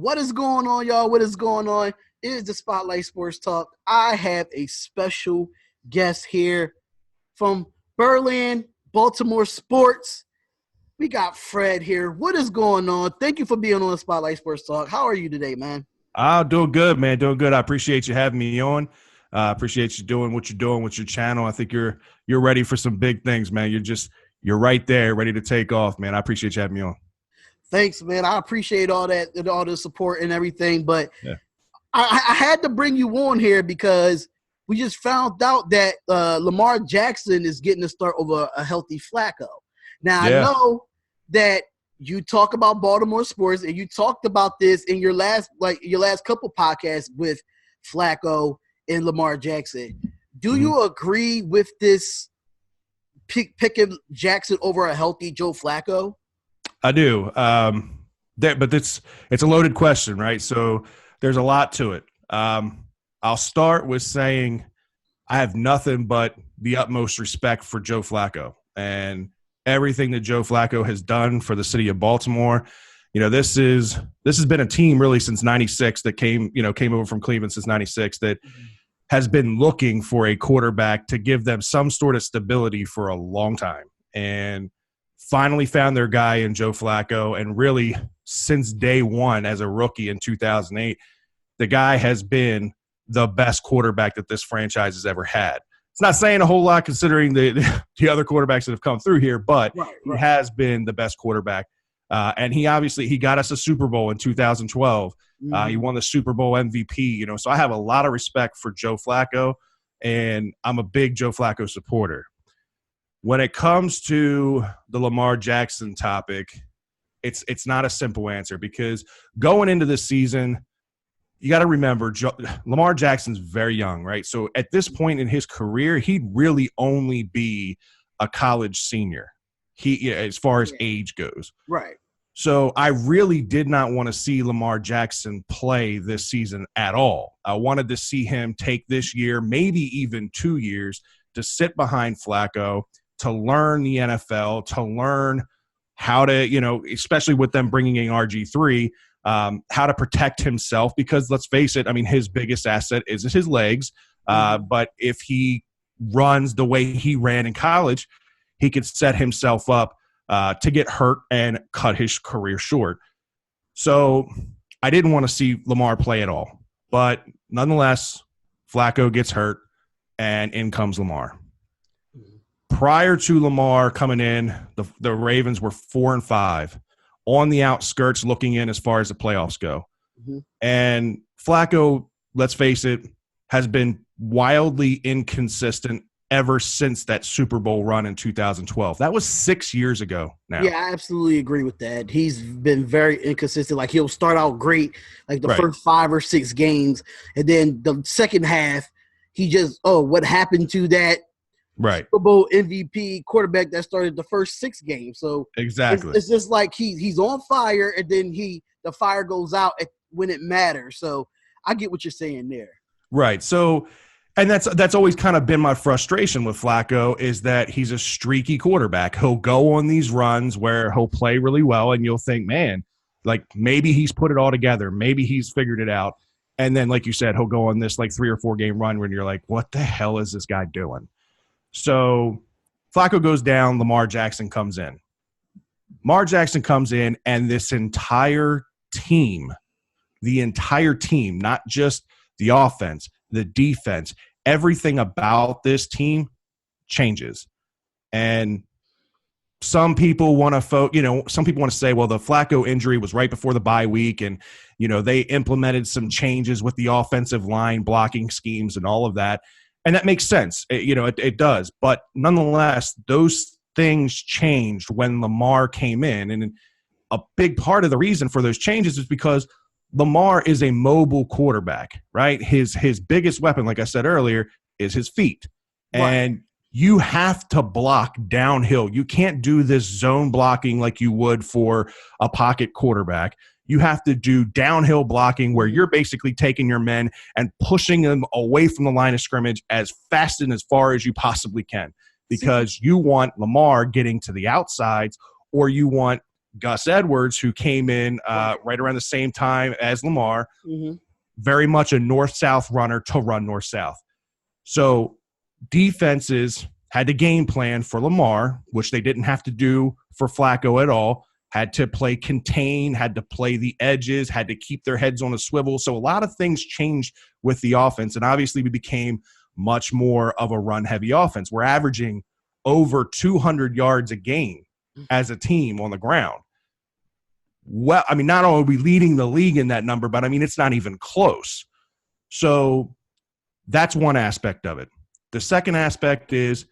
What is going on, y'all? What is going on? It is the Spotlight Sports Talk. I have a special guest here from Birdland, Baltimore Sports. We got Fred here. What is going on? Thank you for being on the Spotlight Sports Talk. How are you today, man? I'm doing good, man. Doing good. I appreciate you having me on. Appreciate you doing what you're doing with your channel. I think you're ready for some big things, man. You're right there, ready to take off, man. I appreciate you having me on. Thanks, man. I appreciate all that, all the support and everything. But yeah. I had to bring you on here because we just found out that Lamar Jackson is getting a start over a healthy Flacco. Now, I know that you talk about Baltimore sports, and you talked about this in your last couple podcasts with Flacco and Lamar Jackson. Do you agree with this picking Jackson over a healthy Joe Flacco? I do. But it's a loaded question, right? So there's a lot to it. I'll start with saying I have nothing but the utmost respect for Joe Flacco and everything that Joe Flacco has done for the city of Baltimore. You know, this has been a team really since '96 that came over from Cleveland since '96 that has been looking for a quarterback to give them some sort of stability for a long time, and finally found their guy in Joe Flacco. And really, since day one as a rookie in 2008, the guy has been the best quarterback that this franchise has ever had. It's not saying a whole lot considering the other quarterbacks that have come through here, but he has been the best quarterback. And he got us a Super Bowl in 2012. He won the Super Bowl MVP, so I have a lot of respect for Joe Flacco, and I'm a big Joe Flacco supporter. When it comes to the Lamar Jackson topic, it's not a simple answer, because going into this season, you got to remember Lamar Jackson's very young, right? So at this point in his career, he'd really only be a college senior. As far as age goes. Right. So I really did not want to see Lamar Jackson play this season at all. I wanted to see him take this year, maybe even 2 years, to sit behind Flacco, to learn the NFL, to learn how to, especially with them bringing in RG3, how to protect himself, because let's face it, I mean, his biggest asset is his legs. But if he runs the way he ran in college, he could set himself up to get hurt and cut his career short. So I didn't want to see Lamar play at all. But nonetheless, Flacco gets hurt, and in comes Lamar. Prior to Lamar coming in, the Ravens were 4-5, on the outskirts looking in as far as the playoffs go. And Flacco, let's face it, has been wildly inconsistent ever since that Super Bowl run in 2012. That was 6 years ago now. Yeah, I absolutely agree with that. He's been very inconsistent. Like, he'll start out great, like the first 5 or 6 games, and then the second half, he just, what happened to that Super Bowl MVP quarterback that started the first 6 games? So exactly, it's just like he's on fire, and then the fire goes out when it matters. So I get what you're saying there. Right. So, and that's always kind of been my frustration with Flacco, is that he's a streaky quarterback. He'll go on these runs where he'll play really well, and you'll think, man, like maybe he's put it all together. Maybe he's figured it out. And then, like you said, he'll go on this like 3 or 4 game run when you're like, what the hell is this guy doing? So Flacco goes down, Lamar Jackson comes in. Lamar Jackson comes in, and this entire team, not just the offense, the defense, everything about this team changes. And some people want to say, well, the Flacco injury was right before the bye week, and they implemented some changes with the offensive line blocking schemes and all of that. And that makes sense. It does. But nonetheless, those things changed when Lamar came in. And a big part of the reason for those changes is because Lamar is a mobile quarterback, right? His biggest weapon, like I said earlier, is his feet. And you have to block downhill. You can't do this zone blocking like you would for a pocket quarterback. You have to do downhill blocking where you're basically taking your men and pushing them away from the line of scrimmage as fast and as far as you possibly can, because you want Lamar getting to the outsides, or you want Gus Edwards, who came in right around the same time as Lamar, very much a north-south runner to run north-south. So defenses had to game plan for Lamar, which they didn't have to do for Flacco at all, had to play contain, had to play the edges, had to keep their heads on a swivel. So a lot of things changed with the offense, and obviously we became much more of a run-heavy offense. We're averaging over 200 yards a game as a team on the ground. Well, I mean, not only are we leading the league in that number, but I mean, it's not even close. So that's one aspect of it. The second aspect is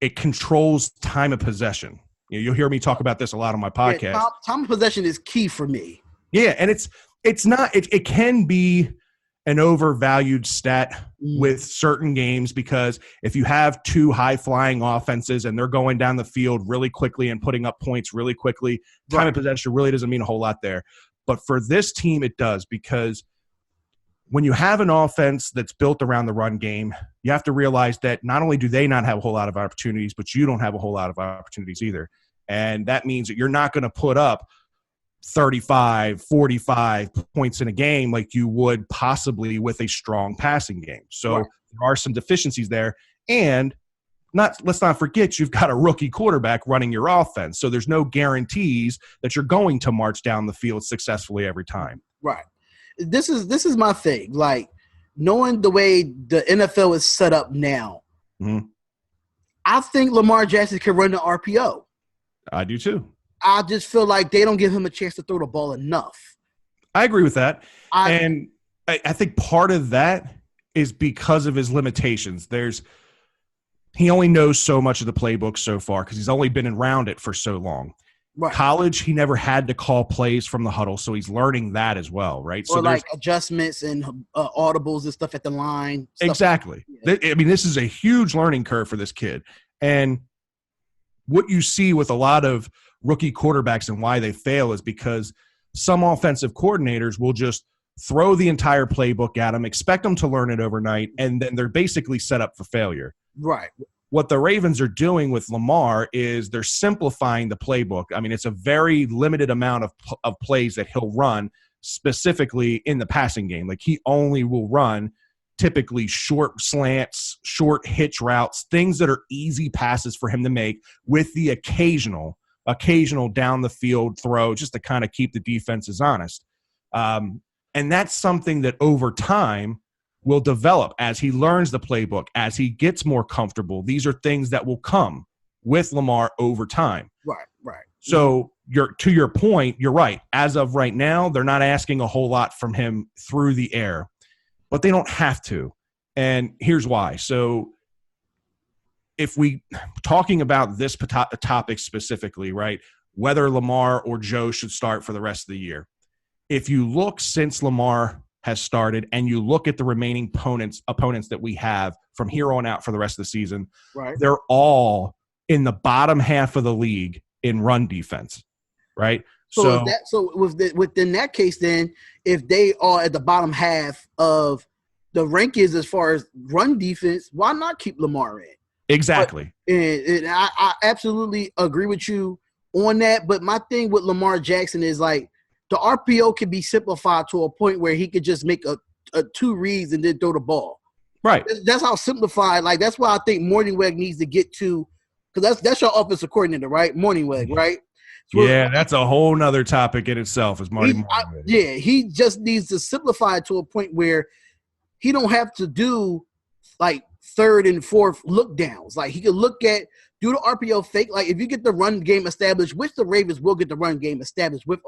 it controls time of possession. You'll hear me talk about this a lot on my podcast. Yeah, time of possession is key for me. Yeah, and it's not. It can be an overvalued stat with certain games, because if you have two high-flying offenses and they're going down the field really quickly and putting up points really quickly, time of possession really doesn't mean a whole lot there. But for this team, it does, because when you have an offense that's built around the run game, you have to realize that not only do they not have a whole lot of opportunities, but you don't have a whole lot of opportunities either. And that means that you're not going to put up 35, 45 points in a game like you would possibly with a strong passing game. So there are some deficiencies there. And let's not forget, you've got a rookie quarterback running your offense. So there's no guarantees that you're going to march down the field successfully every time. Right. This is my thing. Like, knowing the way the NFL is set up now, I think Lamar Jackson can run the RPO. I do too. I just feel like they don't give him a chance to throw the ball enough. I agree with that. And I think part of that is because of his limitations. He only knows so much of the playbook so far because he's only been around it for so long. Right. College, he never had to call plays from the huddle, so he's learning that as well, right? Or so like adjustments and audibles and stuff at the line. Exactly. I mean, this is a huge learning curve for this kid. And what you see with a lot of rookie quarterbacks and why they fail is because some offensive coordinators will just throw the entire playbook at them, expect them to learn it overnight, and then they're basically set up for failure. Right. What the Ravens are doing with Lamar is they're simplifying the playbook. I mean, it's a very limited amount of plays that he'll run specifically in the passing game. Like, he only will run typically short slants, short hitch routes, things that are easy passes for him to make, with the occasional down the field throw just to kind of keep the defenses honest. And that's something that over time will develop as he learns the playbook, as he gets more comfortable. These are things that will come with Lamar over time. Right. So to your point, you're right. As of right now, they're not asking a whole lot from him through the air, but they don't have to. And here's why. So if we talking about this topic specifically, right, whether Lamar or Joe should start for the rest of the year, if you look since Lamar has started and you look at the remaining opponents that we have from here on out for the rest of the season, they're all in the bottom half of the league in run defense, right? So within that case, then, if they are at the bottom half of the rankings as far as run defense, why not keep Lamar in? Exactly. And I absolutely agree with you on that. But my thing with Lamar Jackson is, like, the RPO can be simplified to a point where he could just make a two reads and then throw the ball. Right. That's how simplified. Like, that's why I think Morningweg needs to get to, because that's your offensive coordinator, right? Morningweg, right? So that's a whole nother topic in itself. Is Marty Morningweg? He just needs to simplify it to a point where he don't have to do like third and fourth look downs. Like, he can do the RPO fake. Like, if you get the run game established, which the Ravens will get the run game established with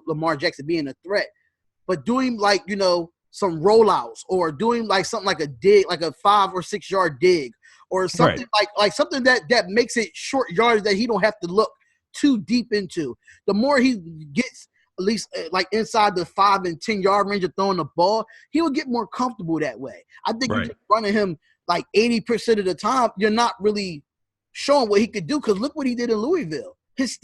Lamar Jackson being a threat, but doing, like, some rollouts, or doing like something like a dig, like a 5 or 6 yard dig, or something like something that makes it short yards that he don't have to look too deep into. The more he gets at least like inside the 5 and 10 yard range of throwing the ball, he will get more comfortable that way. I think you're just running him like 80% of the time, you're not really showing what he could do, because look what he did in Louisville. His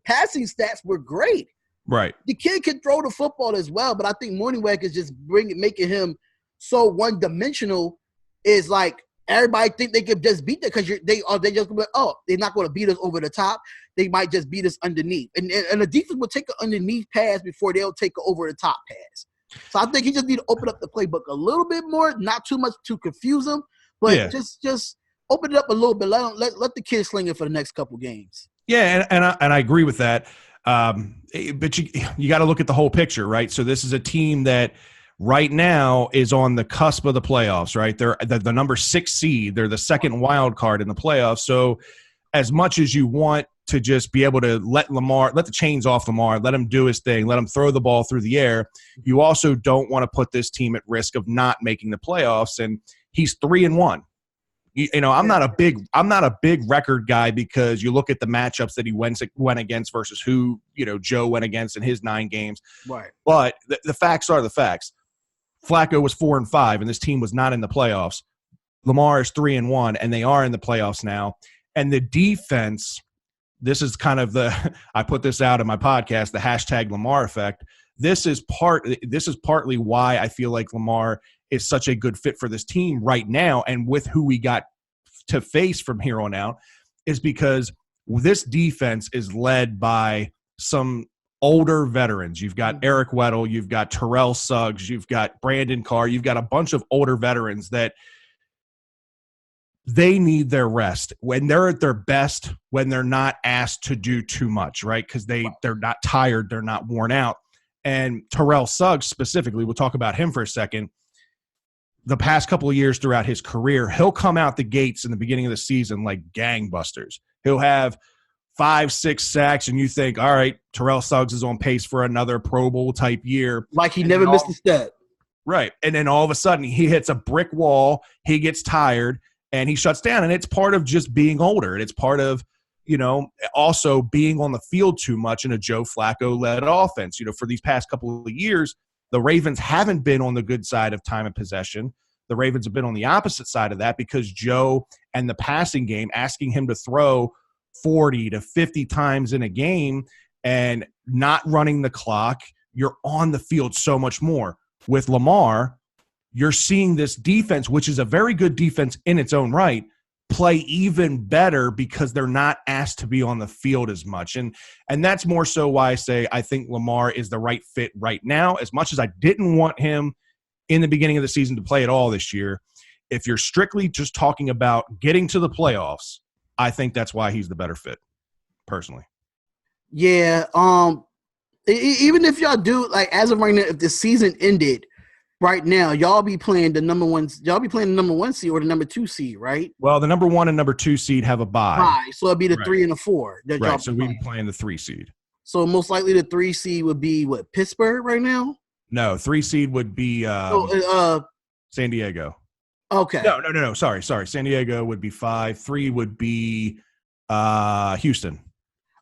passing stats were great. Right. The kid can throw the football as well, but I think Morningweg is just making him so one-dimensional, is like everybody think they could just beat that because they just be like, oh, they're not going to beat us over the top. They might just beat us underneath. And the defense will take an underneath pass before they'll take an over the top pass. So I think he just need to open up the playbook a little bit more, not too much to confuse them, but just open it up a little bit. Let the kids sling it for the next couple games. Yeah, and I agree with that. But you got to look at the whole picture, right? So this is a team that right now is on the cusp of the playoffs, right? They're the number 6 seed. They're the second wild card in the playoffs. So as much as you want to just be able to let the chains off Lamar, let him do his thing, let him throw the ball through the air, you also don't want to put this team at risk of not making the playoffs. And he's 3-1. You know, I'm not a big record guy because you look at the matchups that he went against versus who, you know, Joe went against in his 9 games. Right. But the facts are the facts. Flacco was 4-5, and this team was not in the playoffs. Lamar is 3-1, and they are in the playoffs now. And the defense, this is kind of I put this out in my podcast, the hashtag Lamar effect. This is partly why I feel like Lamar is such a good fit for this team right now, and with who we got to face from here on out, is because this defense is led by some older veterans. You've got Eric Weddle, you've got Terrell Suggs, you've got Brandon Carr, you've got a bunch of older veterans that they need their rest when they're at their best, when they're not asked to do too much, right? Because they're not tired, they're not worn out. And Terrell Suggs specifically, we'll talk about him for a second. The past couple of years throughout his career, he'll come out the gates in the beginning of the season like gangbusters. He'll have 5-6 sacks, and you think, all right, Terrell Suggs is on pace for another Pro Bowl type year. Like he never missed a step. Right. And then all of a sudden he hits a brick wall, he gets tired, and he shuts down. And it's part of just being older. And it's part of, you know, also being on the field too much in a Joe Flacco-led offense. You know, for these past couple of years, the Ravens haven't been on the good side of time of possession. The Ravens have been on the opposite side of that because Joe and the passing game, asking him to throw 40 to 50 times in a game and not running the clock, you're on the field so much more. With Lamar, you're seeing this defense, which is a very good defense in its own right, play even better because they're not asked to be on the field as much. And that's more so why I say I think Lamar is the right fit right now. As much as I didn't want him in the beginning of the season to play at all this year, if you're strictly just talking about getting to the playoffs, I think that's why he's the better fit, personally. Yeah. Even if y'all do, like, as of right now, if the season ended right now, y'all be playing the number 1 seed or the number 2 seed, right? Well, the number 1 and number 2 seed have a bye. So it'd be the 3 and the 4. Right. So we'd be playing the 3 seed. So most likely the 3 seed would be what, Pittsburgh right now? No, 3 seed would be San Diego. Okay. No. Sorry. San Diego would be 5. 3 would be Houston.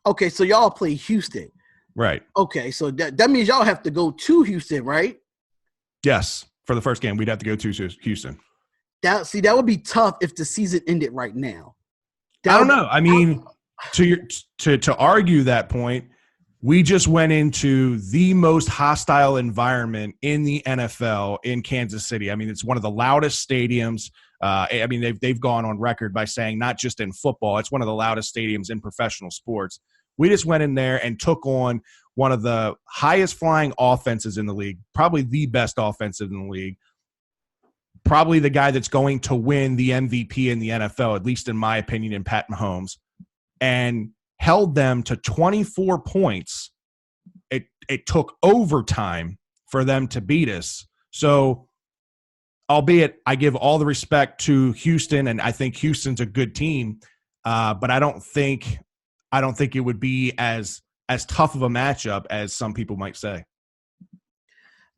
Okay, so y'all play Houston. Right. Okay, so that means y'all have to go to Houston, right? Yes. For the first game, we'd have to go to Houston. That would be tough if the season ended right now. I don't know. I mean, to argue that point, we just went into the most hostile environment in the NFL in Kansas City. I mean, it's one of the loudest stadiums. I mean, they've gone on record by saying not just in football, it's one of the loudest stadiums in professional sports. We just went in there and took on one of the highest flying offenses in the league, probably the best offensive in the league, probably the guy that's going to win the MVP in the NFL, at least in my opinion, in Pat Mahomes, and held them to 24 points. It took overtime for them to beat us. So, albeit I give all the respect to Houston, and I think Houston's a good team, but I don't think it would be as tough of a matchup as some people might say.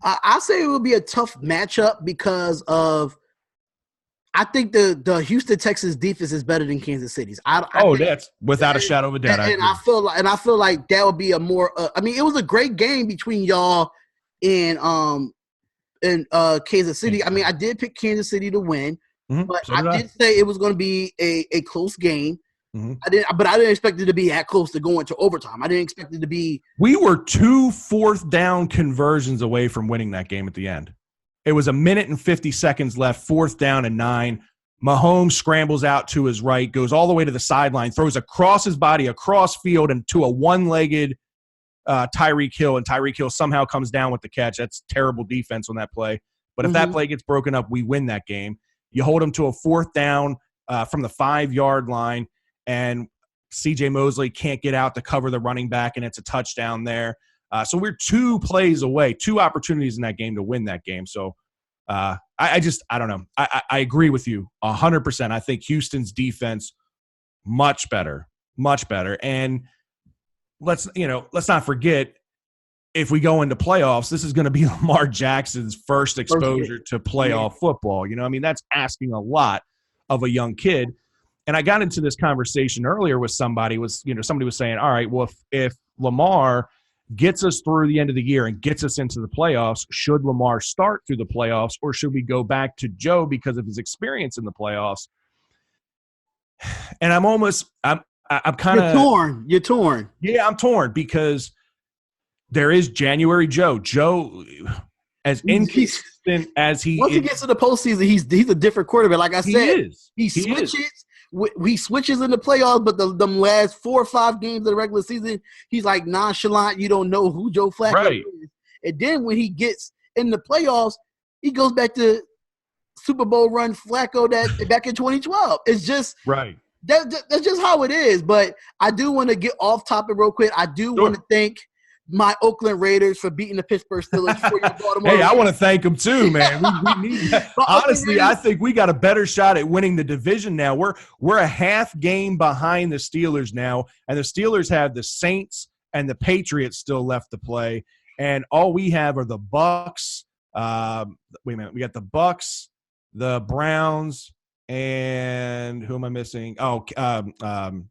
I say it would be a tough matchup because of I think the Houston Texans defense is better than Kansas City's. That's without a shadow of a doubt. And I feel like that would be a more. I mean, it was a great game between y'all and Kansas City. I mean, I did pick Kansas City to win, but I did say it was going to be a close game. Mm-hmm. I didn't expect it to be that close to going to overtime. I didn't expect it to be. We were 2 fourth down conversions away from winning that game at the end. It was 1 minute and 50 seconds left, 4th down and 9. Mahomes scrambles out to his right, goes all the way to the sideline, throws across his body, across field, and to a one-legged Tyreek Hill, and Tyreek Hill somehow comes down with the catch. That's terrible defense on that play. But if that play gets broken up, we win that game. You hold them to a 4th down from the 5-yard line, and C.J. Mosley can't get out to cover the running back, and it's a touchdown there. So we're 2 plays away, 2 opportunities in that game to win that game. So I don't know. I agree with you 100%. I think Houston's defense much better. And let's not forget, if we go into playoffs, this is going to be Lamar Jackson's first exposure to playoff football. That's asking a lot of a young kid. And I got into this conversation earlier with somebody was saying, all right, well, if Lamar gets us through the end of the year and gets us into the playoffs, should Lamar start through the playoffs, or should we go back to Joe because of his experience in the playoffs? And I'm kind of You're torn. Yeah, I'm torn because there is January Joe. Joe, as inconsistent as he once he gets to the postseason, he's a different quarterback. Like I said, he switches. He switches in the playoffs, but them last 4 or 5 games of the regular season, he's like nonchalant. You don't know who Joe Flacco is. And then when he gets in the playoffs, he goes back to Super Bowl run Flacco that back in 2012. It's just that's just how it is. But I do want to get off topic real quick. I do want to thank my Oakland Raiders for beating the Pittsburgh Steelers for your Baltimore. Hey, I want to thank them too, man. We need that. Honestly, I think we got a better shot at winning the division now. We're a half game behind the Steelers now, and the Steelers have the Saints and the Patriots still left to play, and all we have are the Bucks. Wait a minute, we got the Bucks, the Browns, and who am I missing? The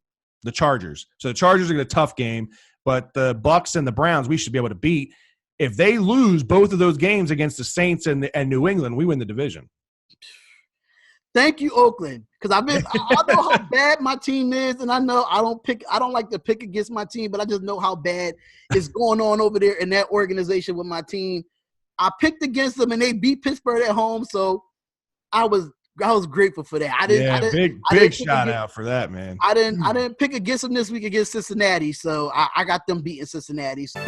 Chargers. So the Chargers are going to tough game. But the Bucks and the Browns, we should be able to beat. If they lose both of those games against the Saints and New England, we win the division. Thank you, Oakland, because I know how bad my team is, and I know I don't like to pick against my team, but I just know how bad it's going on over there in that organization with my team. I picked against them, and they beat Pittsburgh at home, so I was grateful for that. Big shout out for that, man. I didn't pick against them this week against Cincinnati, so I got them beating Cincinnati. So.